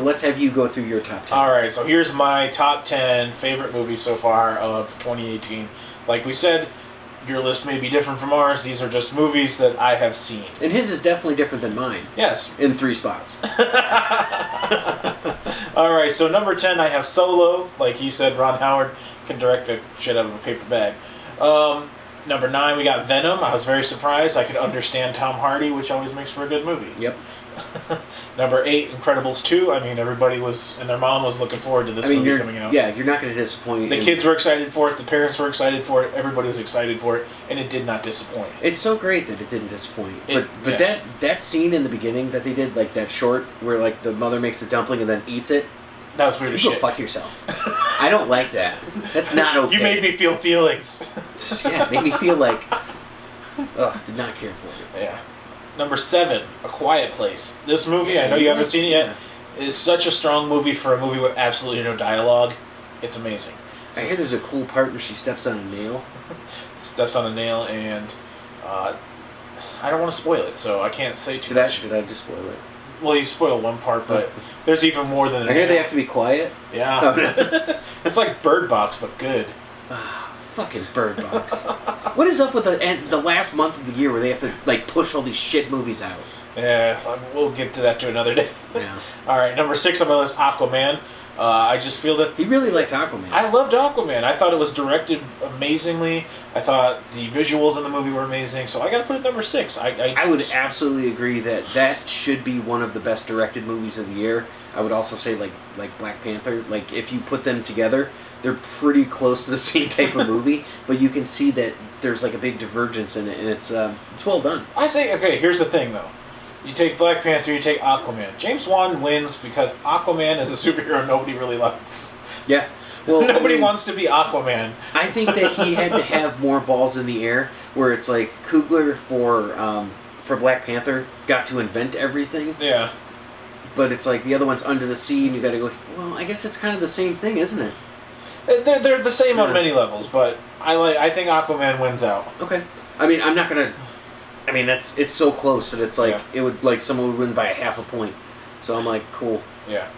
let's have you go through your top 10. All right, so here's my top 10 favorite movies so far of 2018. Like we said, your list may be different from ours. These are just movies that I have seen. And his is definitely different than mine. Yes. In 3 spots. All right, so number 10, I have Solo. Like he said, Ron Howard can direct the shit out of a paper bag. Number 9, we got Venom. I was very surprised. I could understand Tom Hardy, which always makes for a good movie. Yep. Number 8, Incredibles 2. I mean, everybody was, and their mom was looking forward to this movie coming out. Yeah, you're not going to disappoint. The kids were excited for it. The parents were excited for it. Everybody was excited for it, and it did not disappoint. It's so great that it didn't disappoint. But that scene in the beginning that they did, like that short where like the mother makes a dumpling and then eats it. That was weird as shit. Go fuck yourself. I don't like that. That's not okay. You made me feel feelings. Yeah, it made me feel like, did not care for it. Yeah. Number 7, A Quiet Place. This movie, I know you haven't seen it yet, is such a strong movie for a movie with absolutely no dialogue. It's amazing. I hear there's a cool part where she steps on a nail. Steps on a nail, and I don't want to spoil it, so I can't say too much. Did I just spoil it? Well, you spoil one part, but there's even more than. I hear they have to be quiet. Yeah. Oh. It's like Bird Box, but good. Fucking Bird Box. What is up with the last month of the year where they have to like push all these shit movies out? Yeah, we'll get to that to another day. Yeah. All right, number 6 on my list, Aquaman. I just feel that... He really liked Aquaman. I loved Aquaman. I thought it was directed amazingly. I thought the visuals in the movie were amazing. So I got to put it number 6. I would absolutely agree that should be one of the best directed movies of the year. I would also say like Black Panther. Like if you put them together, they're pretty close to the same type of movie. But you can see that there's like a big divergence in it, and it's well done. I say, okay, here's the thing though. You take Black Panther, you take Aquaman. James Wan wins because Aquaman is a superhero nobody really likes. Yeah. Well, nobody wants to be Aquaman. I think that he had to have more balls in the air, where it's like Coogler for Black Panther got to invent everything. Yeah. But it's like the other one's under the sea, and you got to go, well, I guess it's kind of the same thing, isn't it? They're the same on many levels, but I think Aquaman wins out. Okay. I mean, I'm not going to... I mean, it's so close that it's like it would like someone would win by a half a point. So I'm like, cool. Yeah.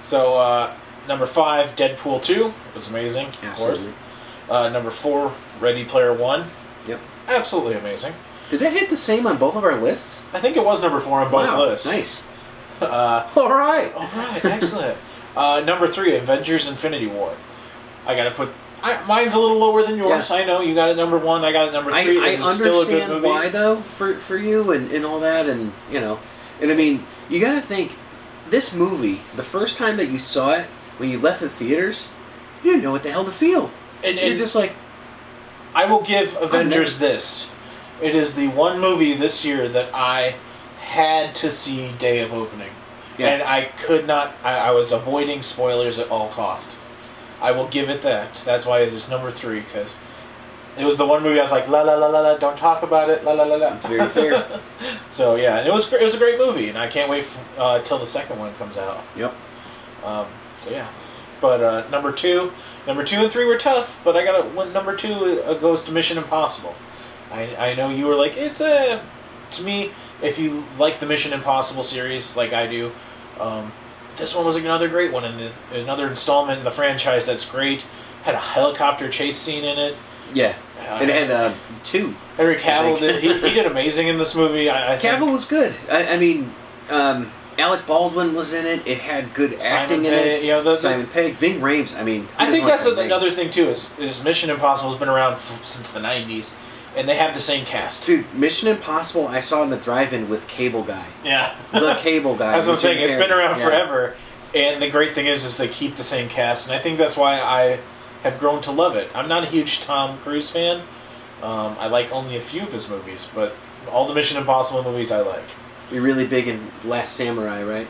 So number 5, Deadpool 2 was amazing. Absolutely. Of course. Number 4, Ready Player One. Yep. Absolutely amazing. Did that hit the same on both of our lists? I think it was number 4 on both lists. Nice. All right. Excellent. Number 3, Avengers: Infinity War. I gotta put. Mine's a little lower than yours. Yeah. I know you got it number 1. I got it number 3. I understand still a good movie. Why though for you and all that, and you know, and I mean you got to think this movie. The first time that you saw it, when you left the theaters, you didn't know what the hell to feel, and you're just like. I will give Avengers this. It is the one movie this year that I had to see day of opening, and I could not. I was avoiding spoilers at all cost. I will give it that. That's why it is number 3, because it was the one movie I was like, la la la la la, don't talk about it, la la la la. It's very fair. So yeah, and it was a great movie, and I can't wait till the second one comes out. Yep. So yeah, but number 2 and 3 were tough, but I got number 2 goes to Mission Impossible. I know you were like, it's to me, if you like the Mission Impossible series like I do. This one was another great one, and another installment in the franchise that's great. Had a helicopter chase scene in it. Yeah, it had 2. Henry Cavill did. He did amazing in this movie. I think. Cavill was good. I mean, Alec Baldwin was in it. It had good acting in it. You know, Simon Pegg, Ving Rhames. I mean, I think that's another thing too. Is Mission Impossible has been around since the 90s. And they have the same cast. Dude, Mission Impossible I saw in the drive-in with Cable Guy. Yeah. The Cable Guy. That's what I'm saying. It's been around forever. And the great thing is they keep the same cast. And I think that's why I have grown to love it. I'm not a huge Tom Cruise fan. I like only a few of his movies. But all the Mission Impossible movies I like. You're really big in Last Samurai, right?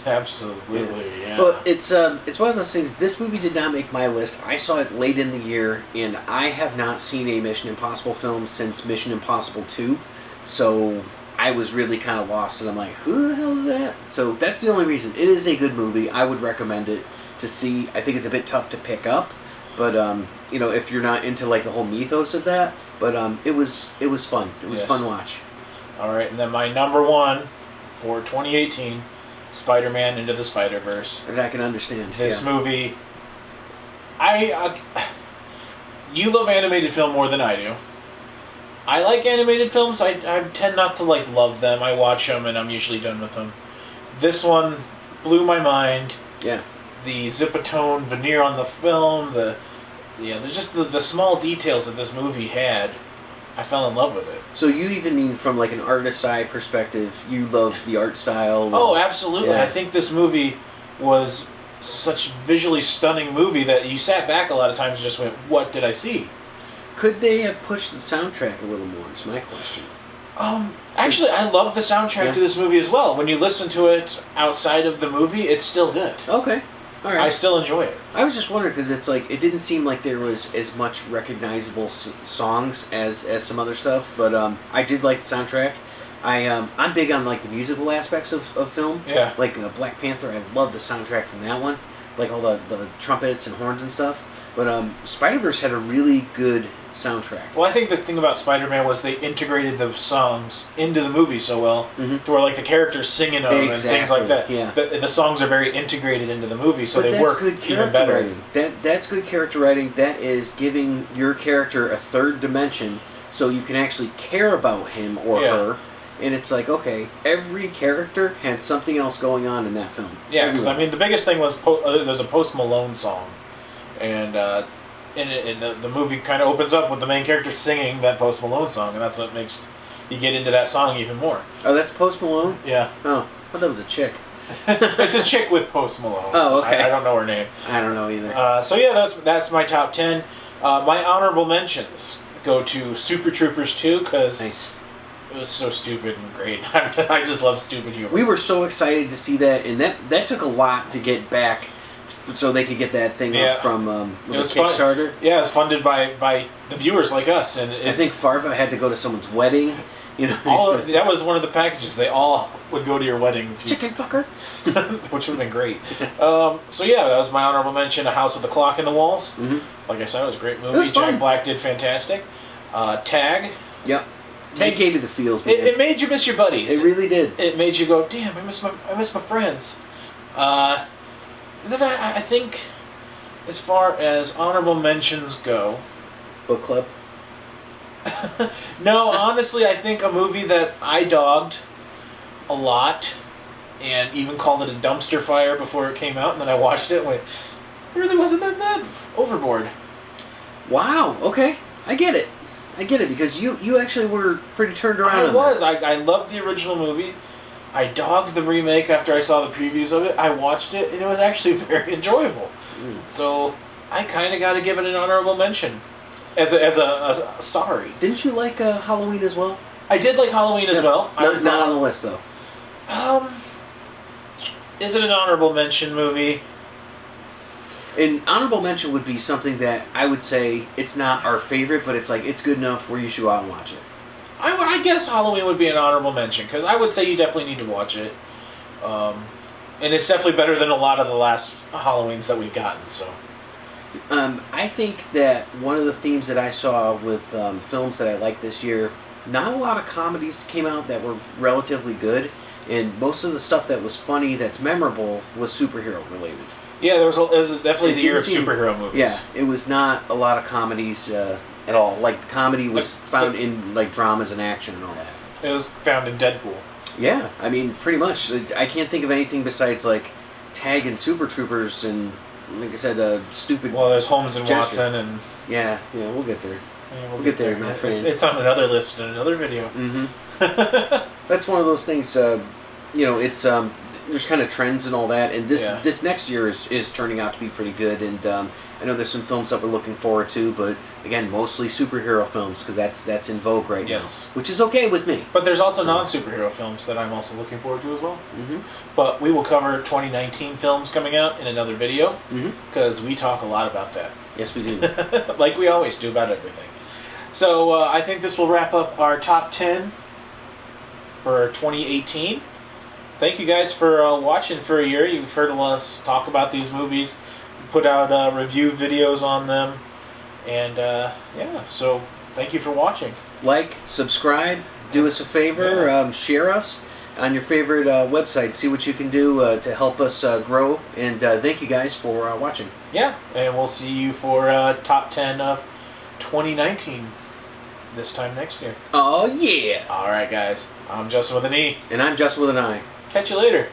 Absolutely, yeah. Well, it's one of those things. This movie did not make my list. I saw it late in the year, and I have not seen a Mission Impossible film since Mission Impossible 2. So I was really kind of lost, and I'm like, who the hell is that? So that's the only reason. It is a good movie. I would recommend it to see. I think it's a bit tough to pick up, but you know, if you're not into like the whole mythos of that, but it was fun. It was a fun watch. All right, and then my number 1 for 2018, Spider-Man Into the Spider-Verse. And I can understand. This movie, you love animated film more than I do. I like animated films. I tend not to like love them. I watch them and I'm usually done with them. This one blew my mind. Yeah. The Zipatone veneer on the film, there's just the small details that this movie had. I fell in love with it. So you even mean from like an artist's eye perspective, you love the art style? Oh, absolutely. Yeah. I think this movie was such a visually stunning movie that you sat back a lot of times and just went, what did I see? Could they have pushed the soundtrack a little more, is my question. Actually, I love the soundtrack to this movie as well. When you listen to it outside of the movie, it's still good. Okay. All right. I still enjoy it. I was just wondering because it's like it didn't seem like there was as much recognizable songs as some other stuff, but I did like the soundtrack. I'm big on like the musical aspects of film. Yeah. Like Black Panther, I love the soundtrack from that one, like all the trumpets and horns and stuff. But Spider-Verse had a really good soundtrack. Well, I think the thing about Spider-Man was they integrated the songs into the movie so well, Mm-hmm. to where like the characters singing them and things like that. Yeah. The songs are very integrated into the movie, so but they work good even character better. writing. That's good character writing. That is giving your character a third dimension, so you can actually care about him or her. And it's like, okay, every character had something else going on in that film. Yeah, because I mean, the biggest thing was there's a Post Malone song, and the movie kind of opens up with the main character singing that Post Malone song, and that's what makes you get into that song even more. Oh, that's Post Malone? Yeah. Oh, I thought that was a chick. It's a chick with Post Malone. Oh, okay. I don't know her name. I don't know either. So yeah, that's my top 10. My honorable mentions go to Super Troopers 2 because Nice. it was so stupid and great. I just love stupid humor. We were so excited to see that, and that took a lot to get back so they could get that thing up from was it Kickstarter? Yeah, it was funded by the viewers like us, and I think Farva had to go to someone's wedding. You know, that was one of the packages. They all would go to your wedding, if you, chicken fucker, which would have been great. So yeah, that was my honorable mention. A House with a Clock in the Walls. Mm-hmm. Like I said, it was a great movie. It was fun. Jack Black did fantastic. Tag. Yep. Tag gave you the feels. It made you miss your buddies. It really did. It made you go, damn, I miss my friends. Then I think, as far as honorable mentions go, Book club. no, honestly, I think a movie that I dogged a lot, and even called it a dumpster fire before it came out, and then I watched it and went, it really wasn't that bad. Overboard. Wow. Okay, I get it. Because you actually were pretty turned around. I loved the original movie. I dogged the remake after I saw the previews of it. I watched it, and it was actually very enjoyable. So I kind of got to give it an honorable mention. As a sorry. Didn't you like Halloween as well? I did like Halloween as well. Not on the list though. Is it an honorable mention movie? An honorable mention would be something that I would say it's not our favorite, but it's like it's good enough where you should go out and watch it. I guess Halloween would be an honorable mention because I would say you definitely need to watch it, and it's definitely better than a lot of the last Halloweens that we've gotten. So, I think that one of the themes that I saw with films that I like this year, not a lot of comedies came out that were relatively good, and most of the stuff that was funny, that's memorable, was superhero related. Yeah, it was definitely the year of superhero movies. Yeah, it was not a lot of comedies at all. Like, the comedy was found in, like, dramas and action and all that. It was found in Deadpool. Yeah, I mean, pretty much. I can't think of anything besides, like, Tag and Super Troopers and, like I said, stupid... Well, there's Holmes and gesture. Watson and... Yeah, we'll get there. Yeah, we'll get there, my friend. It's on another list in another video. Mm-hmm. That's one of those things, it's... there's kind of trends and all that, and this next year is turning out to be pretty good, and I know there's some films that we're looking forward to, but again, mostly superhero films, because that's in vogue right now, which is okay with me. But there's also non-superhero films that I'm also looking forward to as well. Mm-hmm. But we will cover 2019 films coming out in another video, because we talk a lot about that. Yes, we do. Like we always do about everything. So I think this will wrap up our top 10 for 2018. Thank you guys for watching for a year. You've heard us talk about these movies, put out review videos on them, and so thank you for watching. Like, subscribe, do us a favor, share us. on your favorite website. See what you can do to help us grow. And thank you guys for watching. Yeah, and we'll see you for top 10 of 2019 this time next year. Oh, yeah. All right, guys. I'm Justin with an E. And I'm Justin with an I. Catch you later.